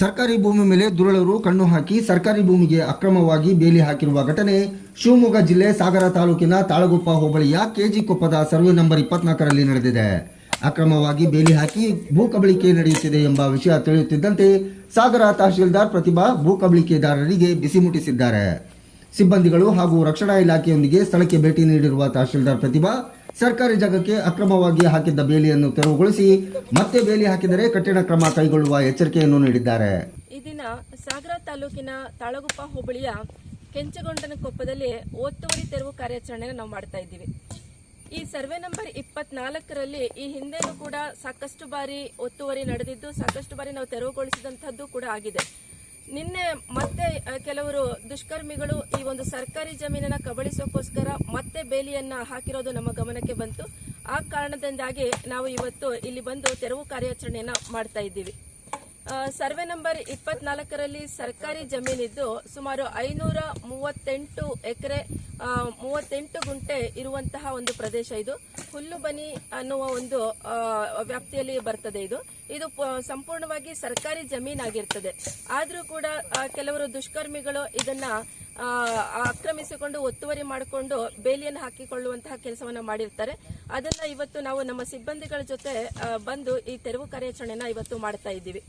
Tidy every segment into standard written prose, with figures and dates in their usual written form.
ಸರ್ಕಾರಿ ಭೂಮಿ ಮೇಲೆ ದುರುಳರು ಕಣ್ಣು ಹಾಕಿ ಸರ್ಕಾರಿ ಭೂಮಿಗೆ ಅಕ್ರಮವಾಗಿ ಬೇಲಿ ಹಾಕಿರುವ ಘಟನೆ ಶಿವಮೊಗ್ಗ ಜಿಲ್ಲೆ ಸಾಗರ ತಾಲೂಕಿನ ತಾಳಗುಪ್ಪ ಹೋಬಳಿಯ ಕೆಜಿ ಕೊಪ್ಪದ ಸರ್ವೆ ನಂಬರ್ 24ರಲ್ಲಿ ನಡೆದಿದೆ. ಅಕ್ರಮವಾಗಿ ಬೇಲಿ ಹಾಕಿ ಭೂ ಕಬಳಿಕೆ ನಡೆಯುತ್ತಿದೆ ಎಂಬ ವಿಷಯ ತಿಳಿಯುತ್ತಿದ್ದಂತೆ ಸಾಗರ ತಹಶೀಲ್ದಾರ್ ಪ್ರತಿಭಾ ಭೂ ಕಬಳಿಕೆದಾರರಿಗೆ ಬಿಸಿ ಮುಟ್ಟಿಸಿದ್ದಾರೆ. ಸಿಬ್ಬಂದಿಗಳು ಹಾಗೂ ರಕ್ಷಣಾ ಇಲಾಖೆಯೊಂದಿಗೆ ಸ್ಥಳಕ್ಕೆ ಭೇಟಿ ನೀಡಿರುವ ತಹಶೀಲ್ದಾರ್ ಪ್ರತಿಭಾ ಸರ್ಕಾರಿ ಜಾಗಕ್ಕೆ ಅಕ್ರಮವಾಗಿ ಹಾಕಿದ್ದ ಬೇಲಿಯನ್ನು ತೆರವುಗೊಳಿಸಿ ಮತ್ತೆ ಬೇಲಿ ಹಾಕಿದರೆ ಕಠಿಣ ಕ್ರಮ ಕೈಗೊಳ್ಳುವ ಎಚ್ಚರಿಕೆಯನ್ನು ನೀಡಿದ್ದಾರೆ. ಈ ದಿನ ಸಾಗರ ತಾಲೂಕಿನ ತಾಳಗುಪ್ಪ ಹೋಬಳಿಯ ಕೆಂಚಗೊಂಡನ ಕೊಪ್ಪದಲ್ಲಿ ಒತ್ತುವರಿ ತೆರವು ಕಾರ್ಯಾಚರಣೆಯನ್ನು ನಾವು ಮಾಡ್ತಾ ಇದ್ದೀವಿ. ಈ ಸರ್ವೆ ನಂಬರ್ 24ರಲ್ಲಿ ಈ ಹಿಂದೆನೂ ಕೂಡ ಸಾಕಷ್ಟು ಬಾರಿ ಒತ್ತುವರಿ ನಡೆದಿದ್ದು, ಸಾಕಷ್ಟು ಬಾರಿ ನಾವು ತೆರವುಗೊಳಿಸಿದಂತಹದ್ದು ಕೂಡ ಆಗಿದೆ. ನಿನ್ನೆ ಮತ್ತೆ ಕೆಲವರು ದುಷ್ಕರ್ಮಿಗಳು ಈ ಒಂದು ಸರ್ಕಾರಿ ಜಮೀನನ್ನ ಕಬಳಿಸೋಕೋಸ್ಕರ ಮತ್ತೆ ಬೇಲಿಯನ್ನ ಹಾಕಿರೋದು ನಮ್ಮ ಗಮನಕ್ಕೆ ಬಂತು. ಆ ಕಾರಣದಿಂದಾಗಿ ನಾವು ಇವತ್ತು ಇಲ್ಲಿ ಬಂದು ತೆರವು ಕಾರ್ಯಾಚರಣೆಯನ್ನ ಮಾಡ್ತಾ ಇದ್ದೀವಿ. ಸರ್ವೆ ನಂಬರ್ 24ರಲ್ಲಿ ಸರ್ಕಾರಿ ಜಮೀನಿದ್ದು ಸುಮಾರು 538 ಎಕರೆ 38 ಗುಂಟೆ ಇರುವಂತಹ ಒಂದು ಪ್ರದೇಶ. ಇದು ಹುಲ್ಲುಬನಿ ಅನ್ನುವ ಒಂದು ವ್ಯಾಪ್ತಿಯಲ್ಲಿ ಬರ್ತದೆ. ಇದು ಸಂಪೂರ್ಣವಾಗಿ ಸರ್ಕಾರಿ ಜಮೀನಾಗಿರ್ತದೆ. ಆದ್ರೂ ಕೂಡ ಕೆಲವರು ದುಷ್ಕರ್ಮಿಗಳು ಇದನ್ನ ಆಕ್ರಮಿಸಿಕೊಂಡು ಒತ್ತುವರಿ ಮಾಡಿಕೊಂಡು ಬೇಲಿಯನ್ನು ಹಾಕಿಕೊಳ್ಳುವಂತಹ ಕೆಲಸವನ್ನ ಮಾಡಿರ್ತಾರೆ. ಅದನ್ನ ಇವತ್ತು ನಾವು ನಮ್ಮ ಸಿಬ್ಬಂದಿಗಳ ಜೊತೆ ಬಂದು ಈ ತೆರವು ಕಾರ್ಯಾಚರಣೆನ ಇವತ್ತು ಮಾಡ್ತಾ ಇದ್ದೀವಿ.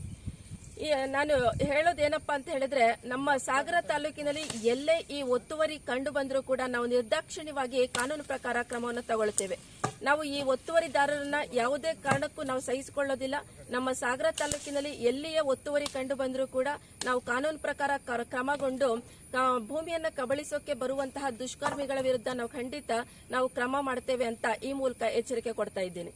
ನಾನು ಹೇಳೋದೇನಪ್ಪಾ ಅಂತ ಹೇಳಿದ್ರೆ, ನಮ್ಮ ಸಾಗರ ತಾಲೂಕಿನಲ್ಲಿ ಎಲ್ಲೇ ಈ ಒತ್ತುವರಿ ಕಂಡು ಬಂದರೂ ಕೂಡ ನಾವು ನಿರ್ದಾಕ್ಷಿಣ್ಯವಾಗಿ ಕಾನೂನು ಪ್ರಕಾರ ಕ್ರಮವನ್ನು ತಗೊಳ್ತೇವೆ. ನಾವು ಈ ಒತ್ತುವರಿದಾರರನ್ನ ಯಾವುದೇ ಕಾರಣಕ್ಕೂ ನಾವು ಸಹಿಸಿಕೊಳ್ಳೋದಿಲ್ಲ. ನಮ್ಮ ಸಾಗರ ತಾಲೂಕಿನಲ್ಲಿ ಎಲ್ಲಿಯೇ ಒತ್ತುವರಿ ಕಂಡು ಬಂದರೂ ಕೂಡ ನಾವು ಕಾನೂನು ಪ್ರಕಾರ ಕ್ರಮಗೊಂಡು ಭೂಮಿಯನ್ನ ಕಬಳಿಸೋಕೆ ಬರುವಂತಹ ದುಷ್ಕರ್ಮಿಗಳ ವಿರುದ್ಧ ನಾವು ಖಂಡಿತ ಕ್ರಮ ಮಾಡ್ತೇವೆ ಅಂತ ಈ ಮೂಲಕ ಎಚ್ಚರಿಕೆ ಕೊಡ್ತಾ ಇದ್ದೀನಿ.